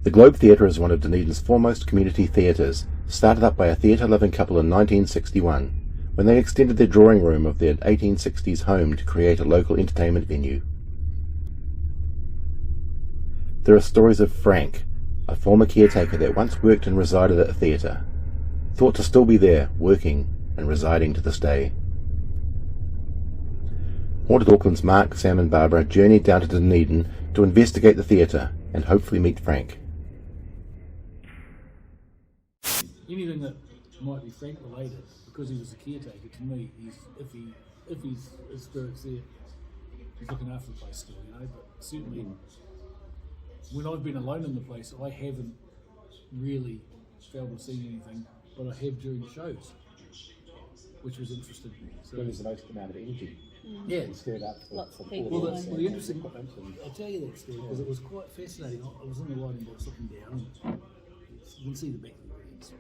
The Globe Theatre is one of Dunedin's foremost community theatres, started up by a theatre-loving couple in 1961, when they extended their drawing room of their 1860s home to create a local entertainment venue. There are stories of Frank, a former caretaker that once worked and resided at the theatre, thought to still be there, working and residing to this day. Haunted Auckland's Mark, Sam and Barbara journeyed down to Dunedin to investigate the theatre and hopefully meet Frank. Anything that might be Frank related, because he was a caretaker, to me, if his spirit's there, he's looking after the place still, you know. But certainly, when I've been alone in the place, I haven't really felt or seen anything, but I have during shows, which was interesting. So there was the most amount of energy. Yeah, He stirred up Lots of for people. well, the interesting, I'll tell you that story because it was quite fascinating. I was in the writing box looking down, and you can see the back of the audience.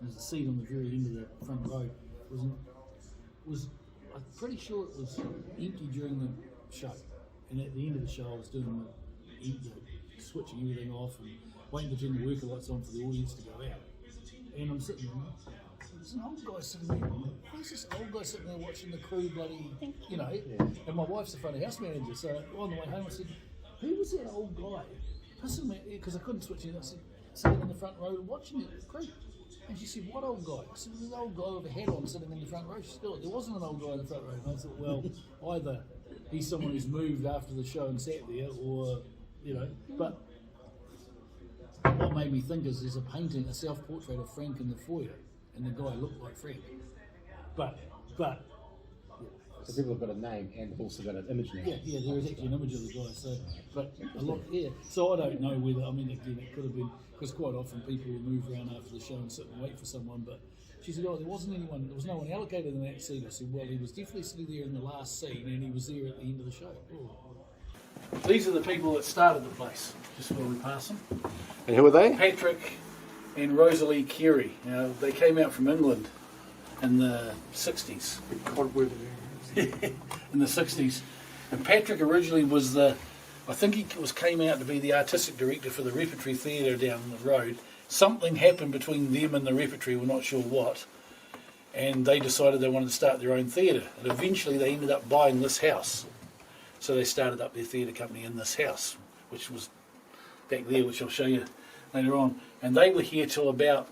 There's a seat on the very end of the front row. I'm pretty sure it was empty during the show, and at the end of the show, I was doing switching everything off and waiting to turn the worker lights on for the audience to go out. And I'm sitting there. There's an old guy sitting there. Who's this old guy sitting there watching the crew bloody, you know? And my wife's the front of house manager, so on the way home I said, who was that old guy? Because I couldn't switch in. I said, sitting in the front row watching the crew. And she said, what old guy? I said, there's an old guy with a hat on sitting in the front row. She said, oh, there wasn't an old guy in the front row. And I thought, well, either he's someone who's moved after the show and sat there, or, you know. But what made me think is there's a painting, a self-portrait of Frank in the foyer, and the guy looked like Frank. But So people have got a name and have also got an image now. yeah, there is actually an image of the guy. So, but a lot, yeah. So I don't know whether, I mean, again, it could have been, because quite often people will move around after the show and sit and wait for someone. But she said, oh, there was no one allocated in that scene. I said, well, he was definitely sitting there in the last scene, and he was there at the end of the show. Oh. These are the people that started the place, just while we pass them. And who are they? Patrick and Rosalie Carey. Now, they came out from England in the 60s. In the 60s. And Patrick originally was I think he came out to be the artistic director for the Repertory Theatre down the road. Something happened between them and the Repertory, we're not sure what. And they decided they wanted to start their own theatre. And eventually they ended up buying this house. So they started up their theatre company in this house, which was back there, which I'll show you later on. And they were here till about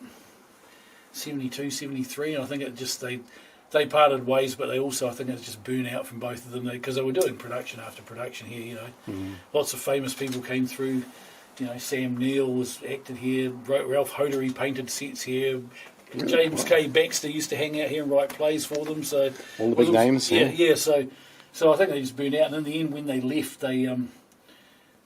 72, 73, and I think it just, they parted ways, but they also, I think it was just burnt out from both of them, because they were doing production after production here, you know. Mm-hmm. Lots of famous people came through, you know, Sam Neill was acted here, Ralph Hodery painted sets here, James K. Baxter used to hang out here and write plays for them, so... All the big names. Yeah, so I think they just burnt out, and in the end, when they left, they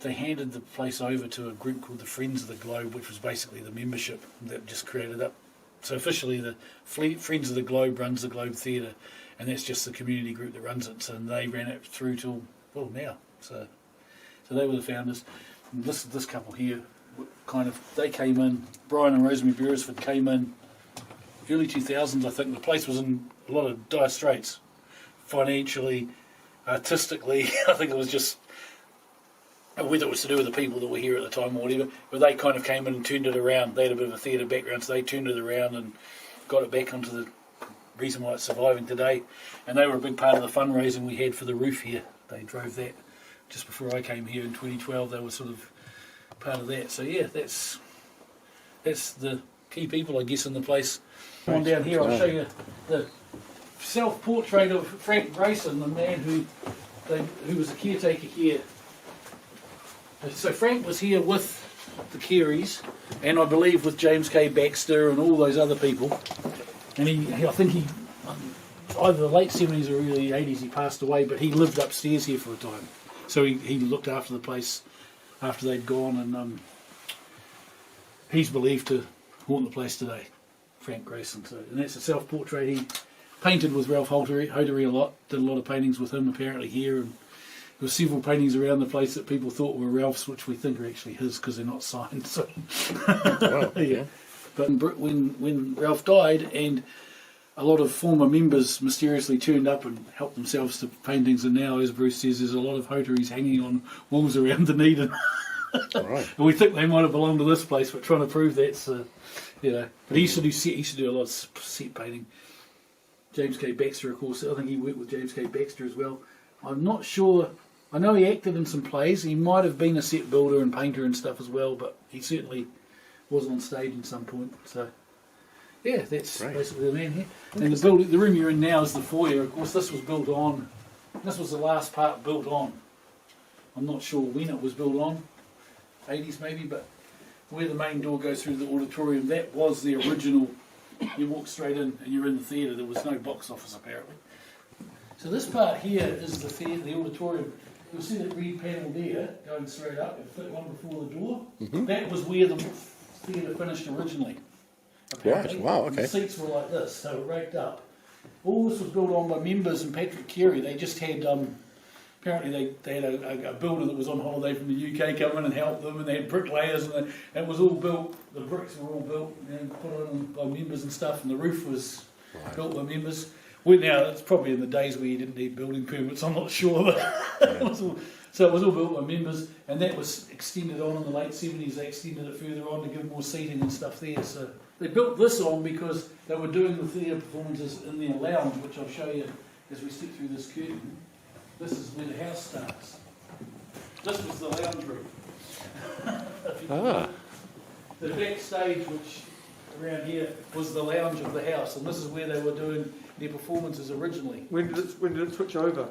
handed the place over to a group called the Friends of the Globe, which was basically the membership that just created up. So officially the Friends of the Globe runs the Globe Theatre, and that's just the community group that runs it, and they ran it through till, well, now. So they were the founders. And this couple here, they came in, Brian and Rosemary Beresford came in early 2000s, I think. The place was in a lot of dire straits, financially, artistically. I think it was just, whether it was to do with the people that were here at the time or whatever, but they kind of came in and turned it around. They had a bit of a theatre background, so they turned it around and got it back onto the reason why it's surviving today. And they were a big part of the fundraising we had for the roof here. They drove that just before I came here in 2012. They were sort of part of that. So yeah, that's the key people, I guess, in the place. On down here, I'll show you the self-portrait of Frank Grayson, the man who was a caretaker here. So Frank was here with the Careys, and I believe with James K. Baxter and all those other people. And I think either the late 70s or early 80s he passed away, but he lived upstairs here for a time. So he looked after the place after they'd gone, and he's believed to haunt the place today, Frank Grayson. So, and that's a self-portrait. He painted with Ralph Hodery a lot, did a lot of paintings with him apparently here, and there were several paintings around the place that people thought were Ralph's, which we think are actually his because they're not signed. So. Wow. Yeah. But when Ralph died, and a lot of former members mysteriously turned up and helped themselves to paintings, and now, as Bruce says, there's a lot of Hoderys hanging on walls around Dunedin. Right. And we think they might have belonged to this place, but trying to prove that's, you know. But he used to do a lot of set painting. James K. Baxter, of course. I think he worked with James K. Baxter as well. I'm not sure. I know he acted in some plays. He might have been a set builder and painter and stuff as well, but he certainly was on stage at some point. So, yeah, that's basically the man here. And the room you're in now is the foyer. Of course, this was built on. This was the last part built on. I'm not sure when it was built on, 80s maybe, but where the main door goes through the auditorium, that was the original. You walk straight in and you're in the theatre. There was no box office apparently. So this part here is the theatre, the auditorium. You'll see that red panel there going straight up. It fit one before the door. That was where the theatre finished originally. Apparently. Right. Wow. Okay. The seats were like this, so raked up. All this was built on by members in Patrick Carey. They just had apparently they had a builder that was on holiday from the UK come in and help them, and they had bricklayers, and it was all built. The bricks were all built and put on by members and stuff, and the roof was built by members. Well, now it's probably in the days where you didn't need building permits. I'm not sure, but it was all built by members, and that was extended on in the late 70s. They extended it further on to give more seating and stuff there. So they built this on because they were doing the theatre performances in their lounge, which I'll show you as we step through this curtain. This is where the house starts. This was the lounge room. The backstage, which around here, was the lounge of the house, and this is where they were doing their performances originally. When did it switch over?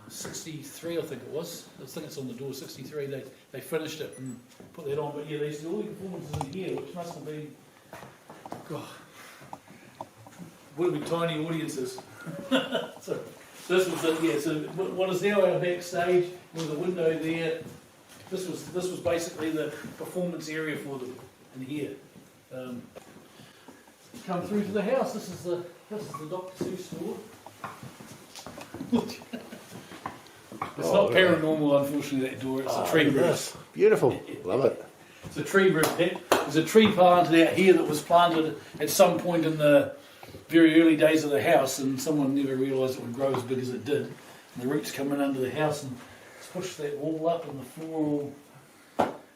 63, I think it was. I think it's on the door. 63. They finished it and put that on. But yeah, they used to do all the performances in here, which must have been, God, would have been tiny audiences. So this was it. Yeah. So what is now our backstage with a window there. This was basically the performance area for them in here. Come through to the house. This is the Dr. Seuss store. It's not paranormal, unfortunately, that door. It's a tree room. Beautiful. Love it. It's a tree room. There's a tree planted out here that was planted at some point in the very early days of the house, and someone never realised it would grow as big as it did. And the roots come in under the house and pushed that wall up, and the floor.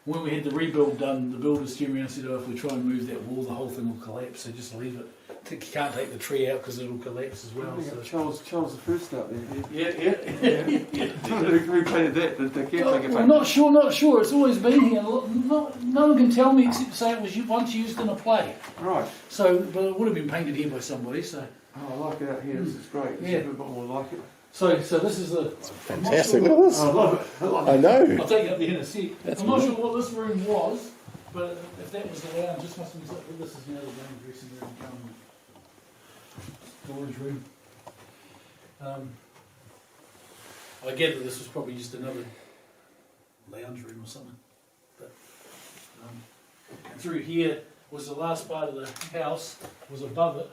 When we had the rebuild done, the builders came around and said, "Oh, if we try and move that wall, the whole thing will collapse. So just leave it. You can't take the tree out because it'll collapse as well." So. Charles the First out there. Yeah. Who painted that? The caretaker. Well, not sure. It's always been here. No one can tell me except to say it was once used in a play. Right. So, but it would have been painted here by somebody. So. Oh, I like it out here. This is great. Yeah. A bit more like it. So this is a Fantastic. Look at this. I love it. I know. I'll take it up there in a sec. That's I'm not sure what this room was, but if that was the lounge, this must have been. This is now the main dressing room, storage room. I get that this was probably just another lounge room or something. But and through here was the last part of the house. Was above it.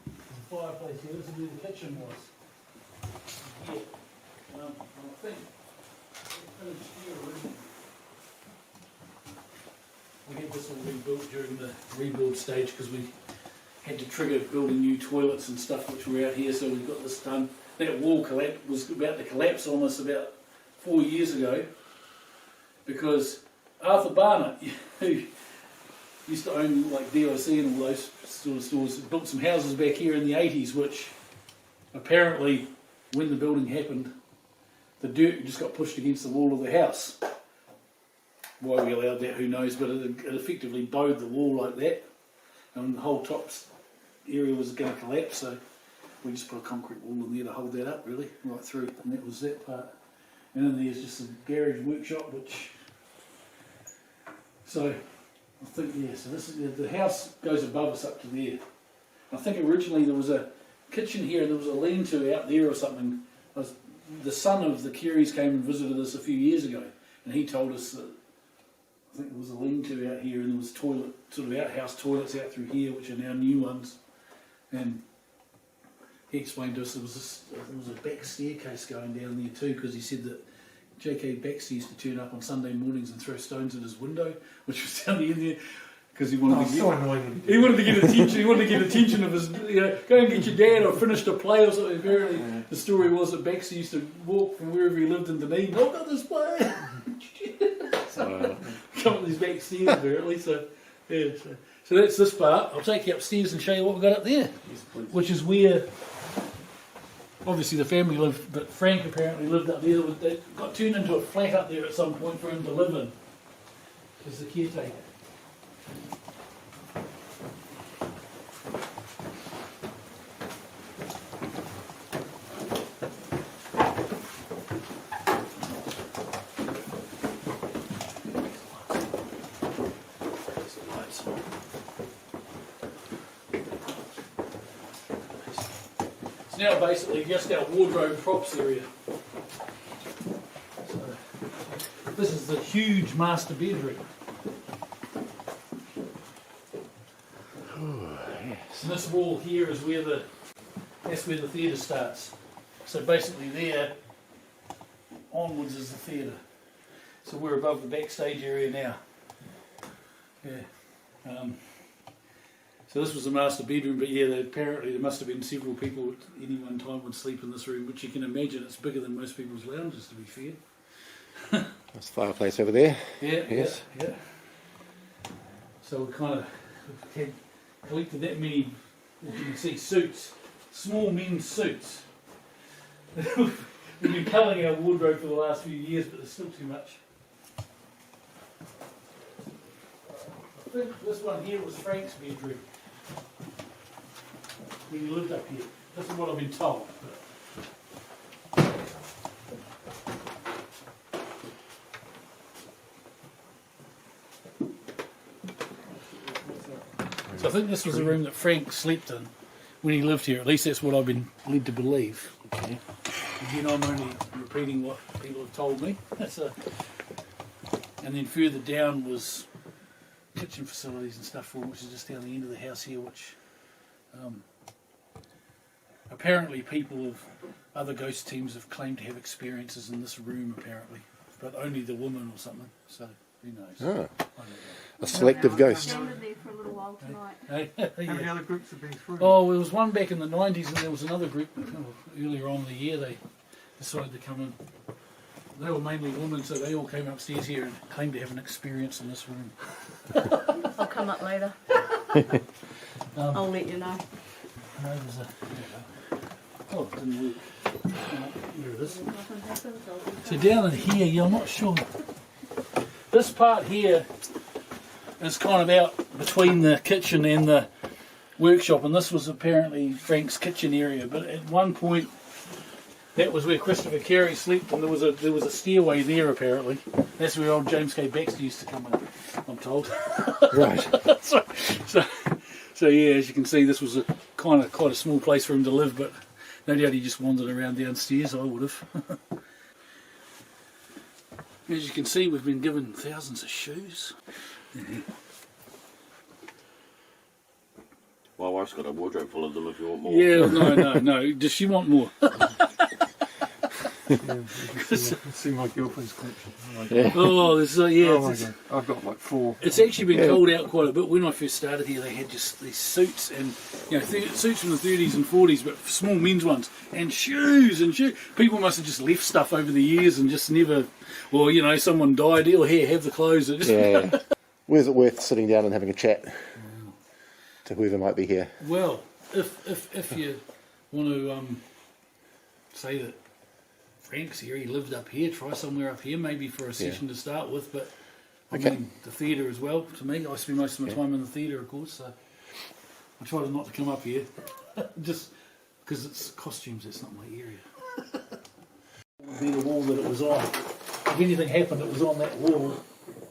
There's a fireplace here. This is where the kitchen was. Here. I think we had this all rebuilt during the rebuild stage because we had to trigger building new toilets and stuff which were out here, so we got this done. That wall was about to collapse on us about 4 years ago because Arthur Barnett, who used to own like DIC and all those sort of stores, built some houses back here in the 80s, which apparently when the building happened, the dirt just got pushed against the wall of the house. Why we allowed that, who knows, but it effectively bowed the wall like that, and the whole top area was going to collapse, so we just put a concrete wall in there to hold that up, really, right through, and that was that part. And then there's just a garage workshop, which, so I think, yeah, so this is, the house goes above us up to there. I think originally there was a kitchen here and there was a lean-to out there or something. The son of the Careys came and visited us a few years ago, and he told us that I think there was a lean-to out here and there was sort of outhouse toilets out through here, which are now new ones. And he explained to us there was a back staircase going down there too, because he said that J.K. Baxter used to turn up on Sunday mornings and throw stones at his window, which was down the end there. because he wanted to so get. annoying. He wanted to get attention. He wanted to get attention of his, go and get your dad or finished a play or something. Apparently, the story was that Baxter used to walk from wherever he lived in Dunedin. I've got this play. So, come up these back stairs apparently. So, yeah. So that's this part. I'll take you upstairs and show you what we've got up there, which is where obviously the family lived. But Frank apparently lived up there. They got turned into a flat up there at some point for him to live in as the caretaker. It's now basically just our wardrobe props area. So, this is the huge master bedroom. And this wall here is that's where the theatre starts. So basically there, onwards is the theatre. So we're above the backstage area now. Yeah. So this was the master bedroom, but yeah, apparently there must have been several people at any one time would sleep in this room, which you can imagine it's bigger than most people's lounges, to be fair. That's the fireplace over there. Yeah, Yes. yeah. So we kind of had collected that many, as you can see, suits, small men's suits. We've been culling our wardrobe for the last few years, but there's still too much. I think this one here was Frank's bedroom when he lived up here. This is what I've been told. So I think this was the room that Frank slept in when he lived here. At least that's what I've been led to believe. Okay. Again, I'm only repeating what people have told me. And then further down was kitchen facilities and stuff for him, which is just down the end of the house here, which apparently people of other ghost teams have claimed to have experiences in this room, apparently, but only the woman or something, so who knows. Ah, I don't know. a selective ghost. I was there for a little while tonight. Hey, How many yeah. other groups have been through? Oh, there was one back in the 90s and there was another group earlier on in the year. They decided to come in. They were mainly women, so they all came upstairs here and claimed to have an experience in this room. I'll come up later. I'll let you know. No, there's a... Oh, it didn't work. There it is. Nothing happens, I'll So down in here, yeah, I'm not sure. This part here is kind of out between the kitchen and the workshop, and this was apparently Frank's kitchen area. But at one point, that was where Christopher Carey slept, and there was a stairway there apparently. That's where old James K. Baxter used to come in, I'm told. Right. So yeah, as you can see, this was quite a small place for him to live, but no doubt he just wandered around downstairs. I would have. As you can see, we've been given thousands of shoes. My wife's got a wardrobe full of them if you want more. Yeah, no. Does she want more? See my girlfriend's collection. Yeah. Oh, there's yeah. Oh my God. I've got like 4. It's actually been called out quite a bit. When I first started here, they had just these suits and suits from the 30s and 40s, but small men's ones, and shoes and shoes. People must have just left stuff over the years and just never. Well, someone died. Oh, here, have the clothes. Yeah. Where's it worth sitting down and having a chat to whoever might be here? Well, if you want to say that Frank's here, he lived up here, try somewhere up here, maybe for a session to start with, but I mean, the theatre as well, to me. I spend most of my time in the theatre, of course, so I try not to come up here, just because it's costumes, it's not my area. It would be the wall that it was on. If anything happened, it was on that wall,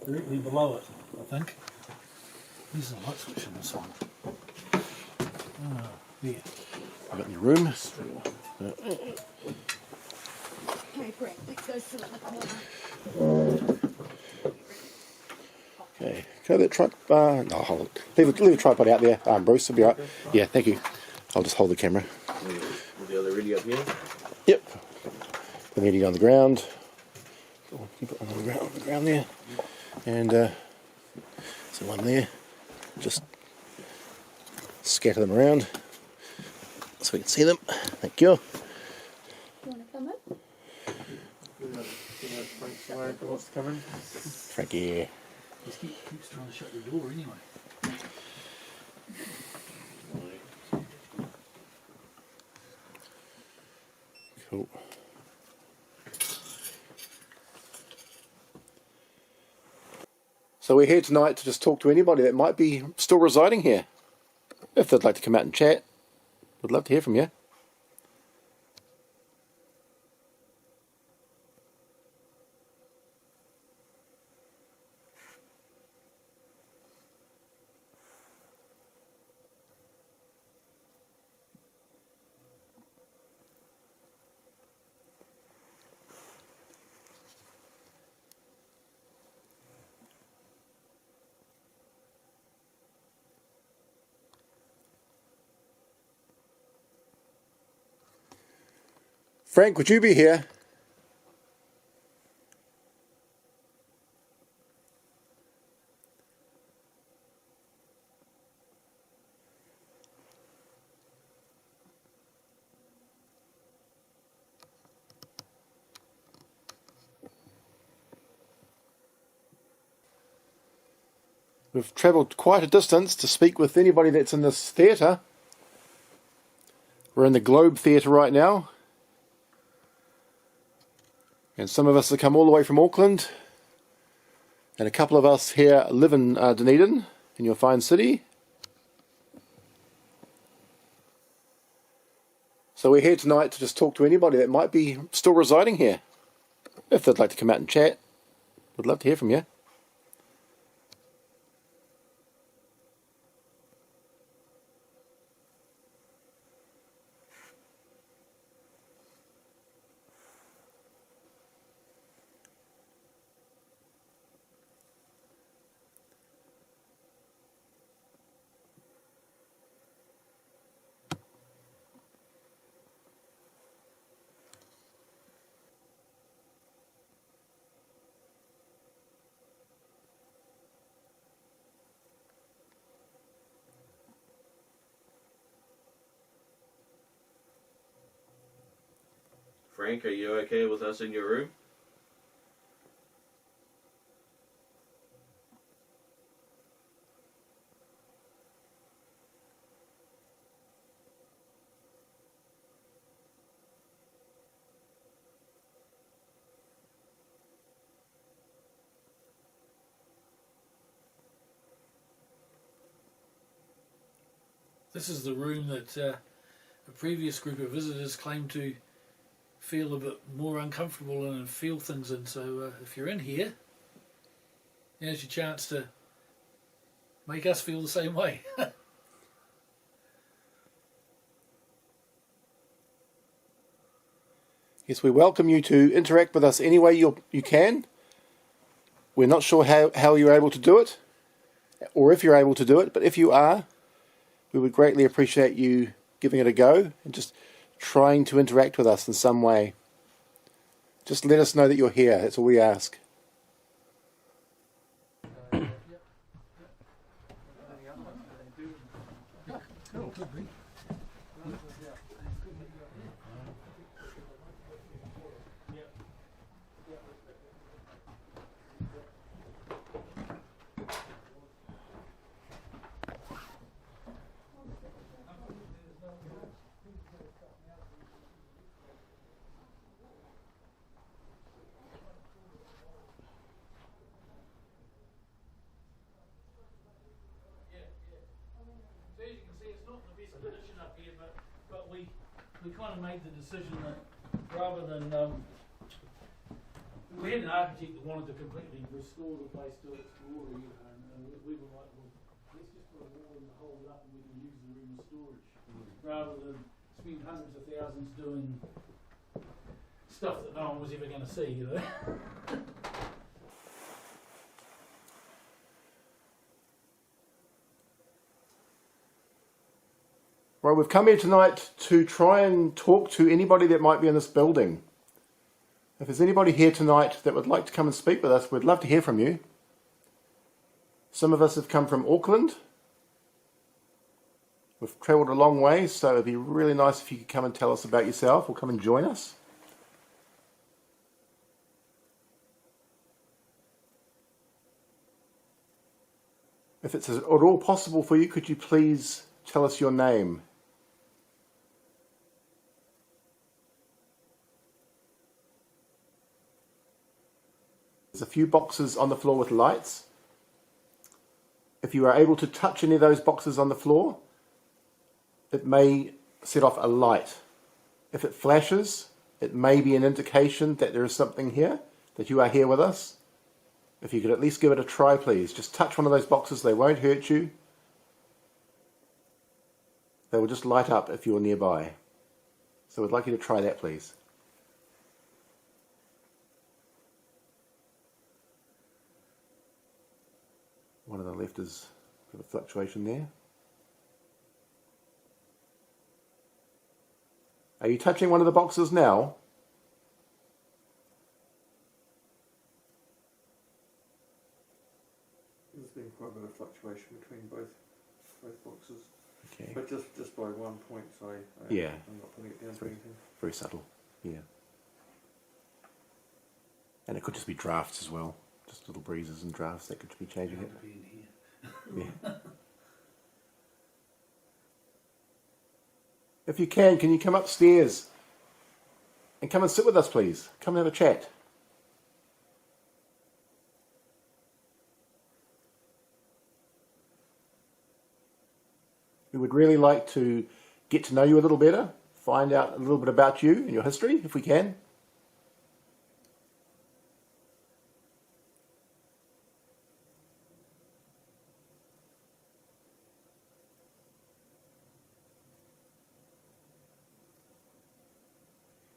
directly below it, I think. There's a light switch in this one. There. I've got your room. Okay, Frank, let's go sit in the corner. Okay. Can I that tripod? No, hold it. Leave the tripod out there. Bruce, will be right. Yeah, thank you. I'll just hold the camera. With the other ready up here. Yep. The meeting on the ground. Oh, you put one on the ground there. And so one there. Just scatter them around so we can see them. Thank you. You want to come in? Frank's away if he wants to come in. Frankie. He keeps trying to shut the door anyway. Cool. So we're here tonight to just talk to anybody that might be still residing here. If they'd like to come out and chat, we'd love to hear from you. Frank, would you be here? We've travelled quite a distance to speak with anybody that's in this theatre. We're in the Globe Theatre right now. And some of us have come all the way from Auckland, and a couple of us here live in Dunedin, in your fine city. So we're here tonight to just talk to anybody that might be still residing here. If they'd like to come out and chat, we'd love to hear from you. Frank, are you okay with us in your room? This is the room that a previous group of visitors claimed to feel a bit more uncomfortable and feel things in. So if you're in here, here's your chance to make us feel the same way. Yes, we welcome you to interact with us any way you can. We're not sure how you're able to do it, or if you're able to do it, but if you are, we would greatly appreciate you giving it a go and just trying to interact with us in some way. Just let us know that you're here. That's all we ask. We kind of made the decision that rather than we had an architect that wanted to completely restore the place to its glory, and we were like, well, let's just put a wall and hold it up and we can use the room as storage, rather than spend hundreds of thousands doing stuff that no one was ever going to see, you know. Right, we've come here tonight to try and talk to anybody that might be in this building. If there's anybody here tonight that would like to come and speak with us, we'd love to hear from you. Some of us have come from Auckland, We've travelled a long way, so it'd be really nice if you could come and tell us about yourself or come and join us. If it's at all possible for you, could you please tell us your name? There's a few boxes on the floor with lights. If you are able to touch any of those boxes on the floor, it may set off a light. If it flashes, it may be an indication that there is something here, that you are here with us. If you could at least give it a try, please. Just touch one of those boxes. They won't hurt you. They will just light up if you're nearby. So we'd like you to try that, please. One on the left is a bit of fluctuation there. Are you touching one of the boxes now? There's been quite a bit of fluctuation between both boxes. Okay. But just by 1 point, so Yeah. I'm not putting it down to Sorry. anything. Very subtle. Yeah. And it could just be drafts as well. Just little breezes and drafts that could be changing it. Being here. Yeah. If you can you come upstairs and come and sit with us, please? Come and have a chat. We would really like to get to know you a little better, find out a little bit about you and your history, if we can.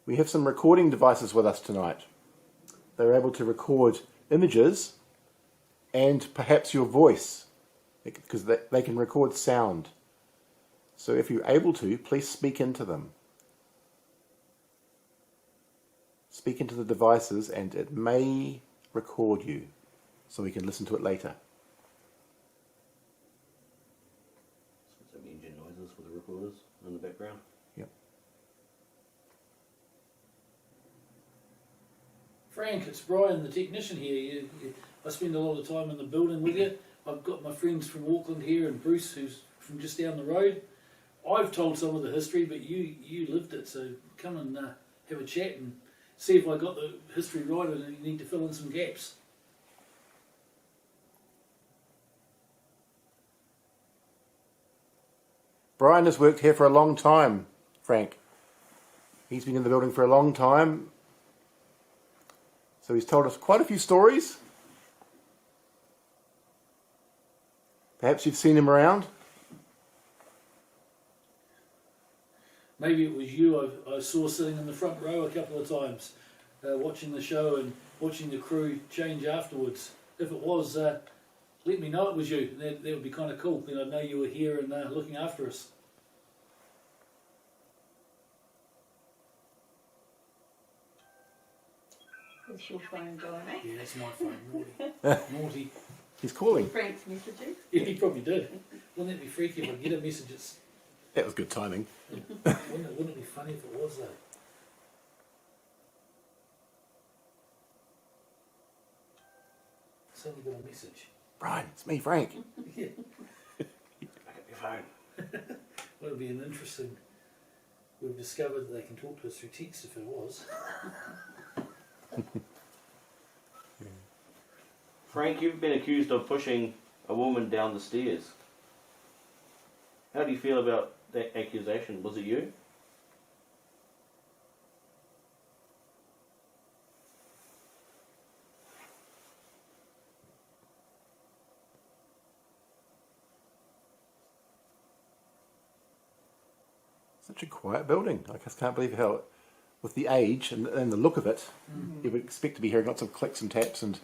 We have some recording devices with us tonight. They're able to record images and perhaps your voice, because they can record sound. So if you're able to, please speak into them. Speak into the devices and it may record you, so we can listen to it later. Some engine noises for the recorders in the background. Frank, it's Brian, the technician here. I spend a lot of time in the building with you. I've got my friends from Auckland here and Bruce, who's from just down the road. I've told some of the history, but you lived it, so come and have a chat and see if I got the history right and you need to fill in some gaps. Brian has worked here for a long time, Frank. He's been in the building for a long time. So he's told us quite a few stories. Perhaps you've seen him around. Maybe it was you I saw sitting in the front row a couple of times, watching the show and watching the crew change afterwards. If it was, let me know it was you. That would be kind of cool. Then I'd know you were here and looking after us. Is your phone going, eh? Yeah, that's my phone, Naughty. Naughty. He's calling. Frank's messaging. Yeah, he probably did. Wouldn't it be freaky if I get a message? That was good timing. Wouldn't it be funny if it was though? Suddenly got a message. Brian, it's me, Frank. Yeah. Pick up your phone. Well, it'd be an interesting. We've discovered that they can talk to us through text if it was. Frank, you've been accused of pushing a woman down the stairs. How do you feel about that accusation? Was it you? Such a quiet building. I just can't believe how, with the age and the look of it, you would expect to be hearing lots of clicks and taps and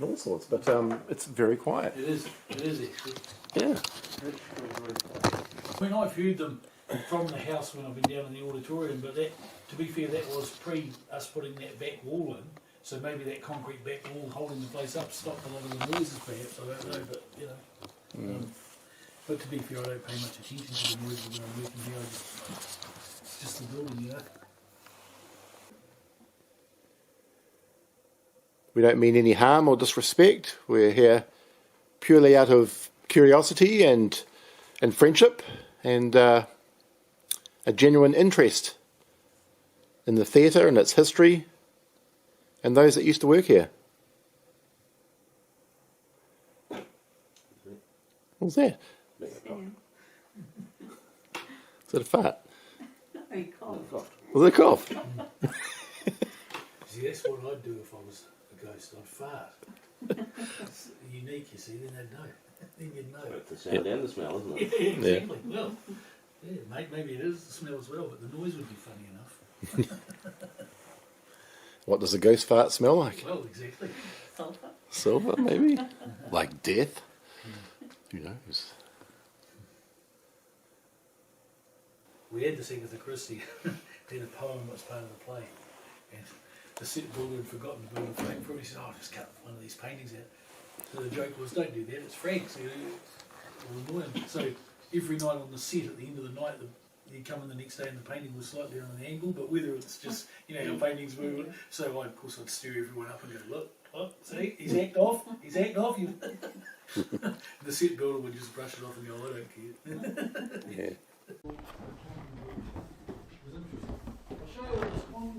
all sorts. But it's very quiet. It is actually. Yeah. When I've heard them from the house when I've been down in the auditorium, but that, to be fair, that was pre us putting that back wall in, so maybe that concrete back wall holding the place up stopped a lot of the noises perhaps, I don't know, but you know. But to be fair, I don't pay much attention to the noise when I'm working here. It's just the building, you know. We don't mean any harm or disrespect. We're here purely out of curiosity and friendship and a genuine interest in the theatre and its history and those that used to work here. What's that? Sam. Is it a fart? He coughed. Was it a cough? See, that's what I'd do if I was a ghost. I'd fart. It's unique, you see, then they'd know. Then you'd know. Both the sound and the smell, isn't it? Yeah, exactly. Well, yeah, maybe it is the smell as well, but the noise would be funny enough. What does a ghost fart smell like? Well, exactly. Sulphur. Silver, maybe? Like death? Who knows? We had this Agatha Christie did a poem that was part of the play, and the set builder had forgotten to build a frame for it. He said, "Oh, I'll just cut one of these paintings out." So the joke was, "Don't do that. It's Frank's. It'll annoy him." So every night on the set, at the end of the night, he'd come in the next day and the painting was slightly on an angle. But whether it's just how paintings move, so of course I'd stir everyone up and go, "Look, see, he's act off. He's act off." The set builder would just brush it off and go, "I don't care." Yeah. I'll show you what this common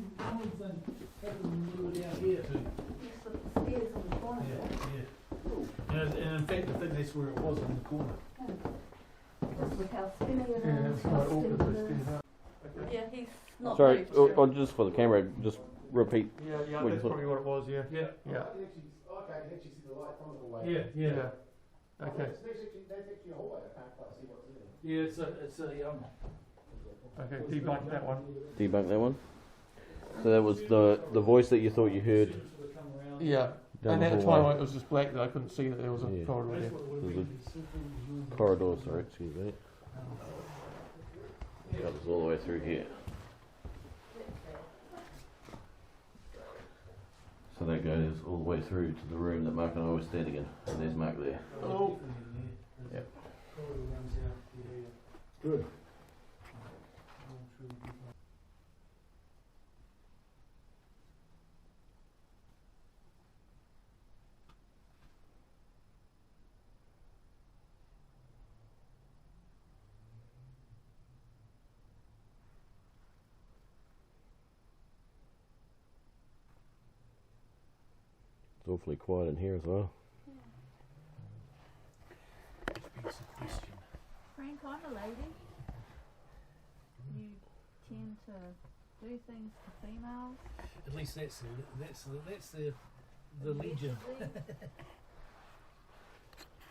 thing happened when we were down here too. Yes, with the stairs on the corner. Yeah. And in fact, I think that's where it was in the corner. Just with how skinny it is. Yeah, it's how quite stiff awkward it those is. stairs are. Yeah, he's not Sorry, moved, sure. just for the camera, just repeat. Yeah, What you that's thought? probably what it was, yeah. Yeah. Yeah. Okay, I can actually see the light from the way. Yeah, yeah. Okay. That's actually a hallway. I can't quite see what's in there. Yeah, it's a Okay, debunk that one. Debunk that one. So that was the voice that you thought you heard. Yeah. Down And the at the hallway. time when it was just black that I couldn't see that there was a Yeah. corridor there. There's a corridor, sorry, excuse me. Goes all the way through here. So that goes all the way through to the room that Mark and I were standing in. And there's Mark there. Oh. Yep. Good. It's awfully quiet in here as well. Frank, I'm a lady. You tend to do things to females. At least that's the legend.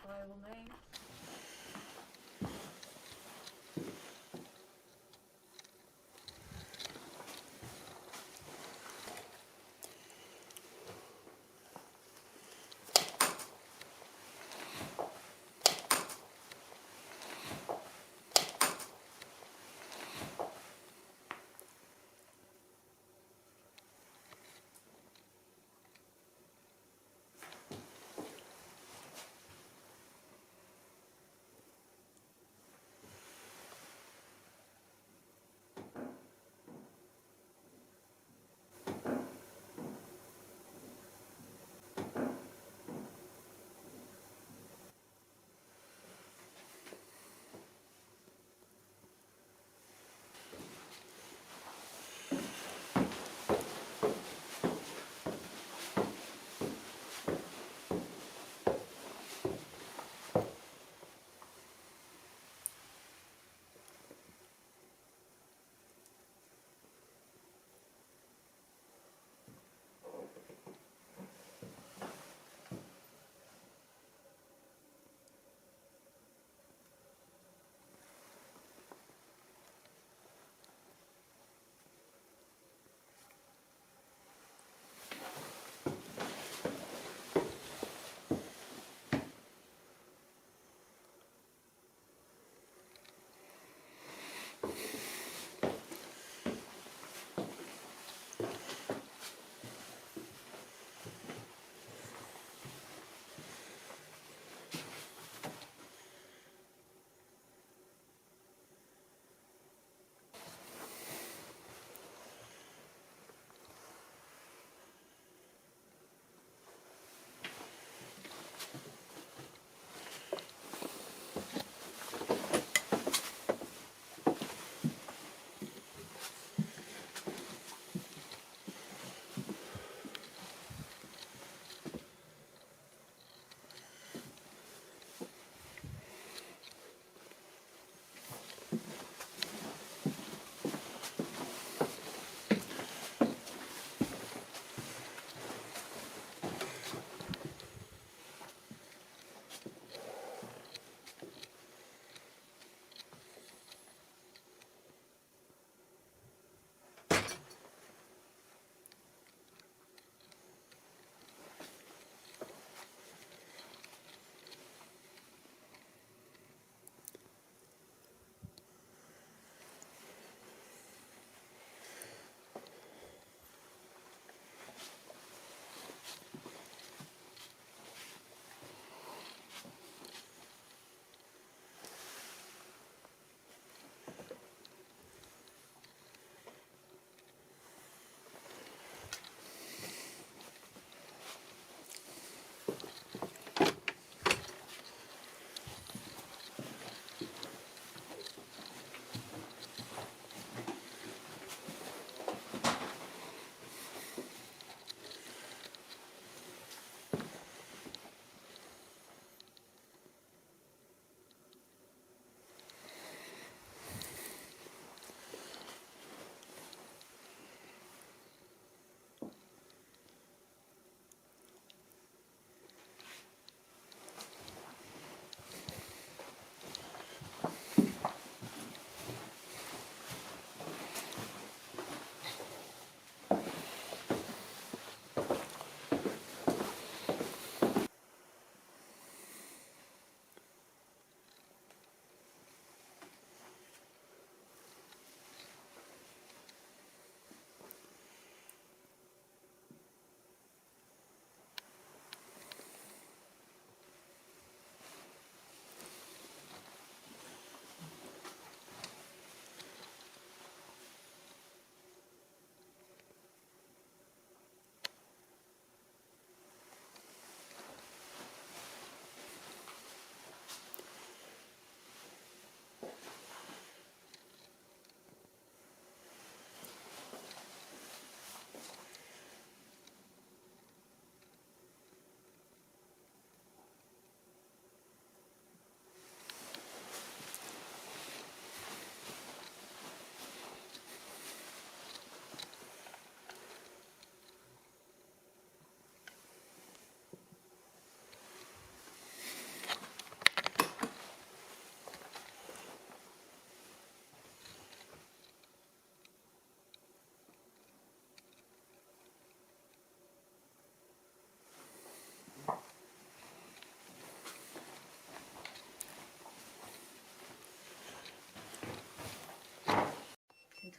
By all means.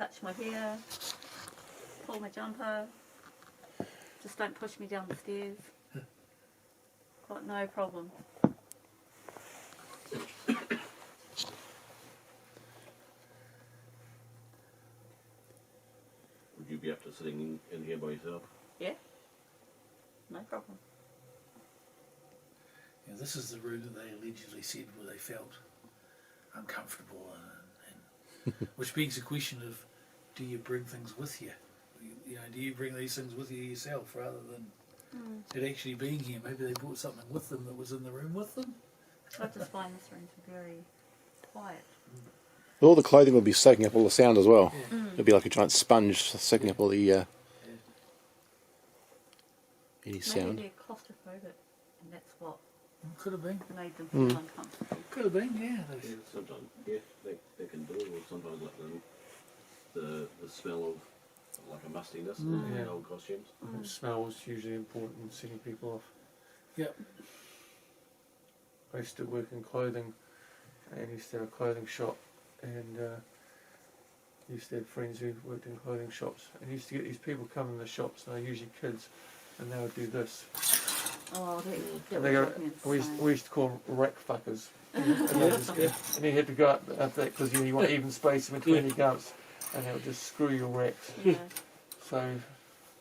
touch my hair, pull my jumper. Just don't push me down the stairs. Got no problem. Would you be up to sitting in here by yourself? Yeah, no problem. Yeah, this is the room that they allegedly said where they felt uncomfortable, and which begs the question of, do you bring things with you? You know, do you bring these things with you yourself rather than it actually being here? Maybe they brought something with them that was in the room with them. I just find this room very quiet. All the clothing would be soaking up all the sound as well. It'd be like a giant sponge soaking up all the any Maybe sound. they're claustrophobic, and that's what Could have been. made them feel uncomfortable. Could have been. Yeah. Yeah, sometimes, yeah, they can do it, or sometimes like the smell of like a mustiness in Yeah. old costumes. Smell is usually important in setting people off. Yep. I used to work in clothing, and used to have a clothing shop, and used to have friends who worked in clothing shops, and used to get these people come in the shops, and they're usually kids, and they would do this. Oh, that And would they go, drive me we insane. used to call them rack fuckers. And you had to go up that because you want even space in between your gums, and they would just screw your racks. Yeah. So,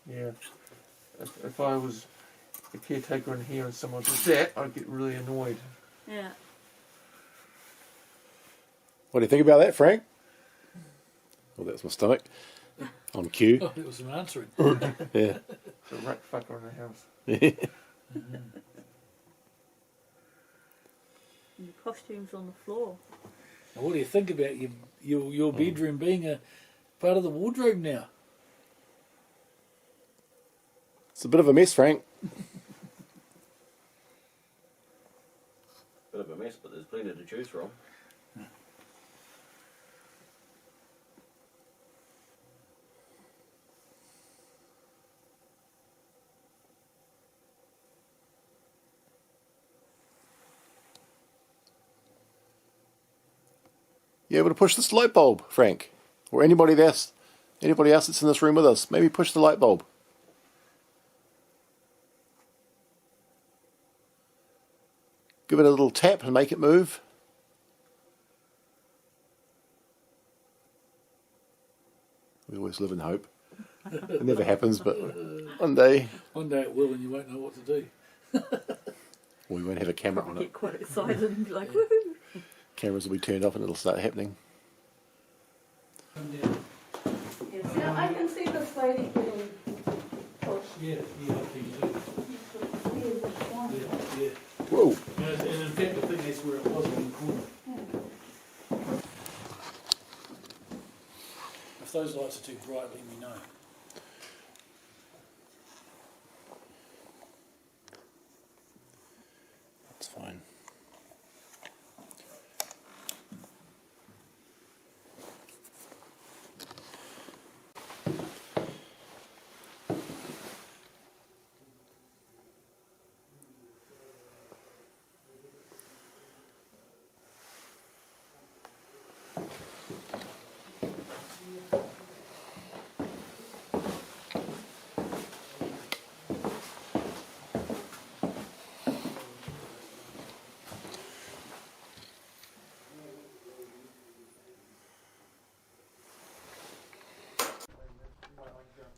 yeah, if I was the caretaker in here and someone did that, I'd get really annoyed. Yeah. What do you think about that, Frank? Oh, that's my stomach. On cue. Oh, that was an answering. Yeah. It's a rack fucker in the house. And the costumes on the floor. Now, what do you think about your bedroom being a part of the wardrobe now? It's a bit of a mess, Frank. Bit of a mess, but there's plenty to choose from. You able to push this light bulb, Frank? Or anybody else that's in this room with us? Maybe push the light bulb. Give it a little tap and make it move. We always live in hope. It never happens, but one day One day it will, and you won't know what to do. we won't have a camera on it. Get quite excited and be like, woohoo! Cameras will be turned off and it'll start happening. Yeah, I can see this lady getting pushed. Yeah, I think too. Yeah. Whoa! And in fact, I think that's where it was in the corner. If those lights are too bright, let me know. That's fine.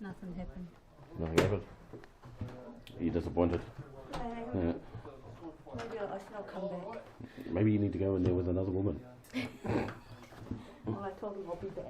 Nothing happened. Nothing happened. Are you disappointed? Yeah. Yeah. Maybe I should not come back. Maybe you need to go in there with another woman. Well, I told him I'll be back.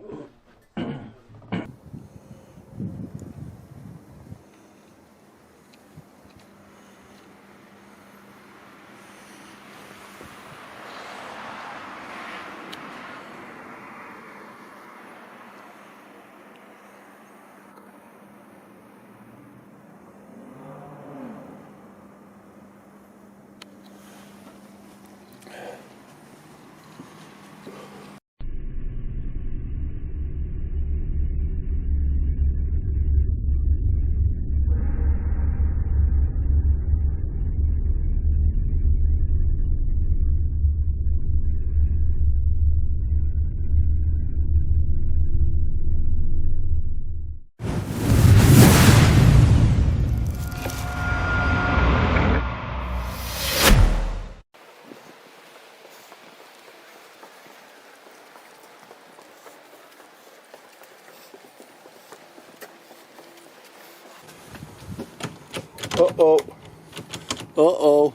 Uh-oh. Uh-oh.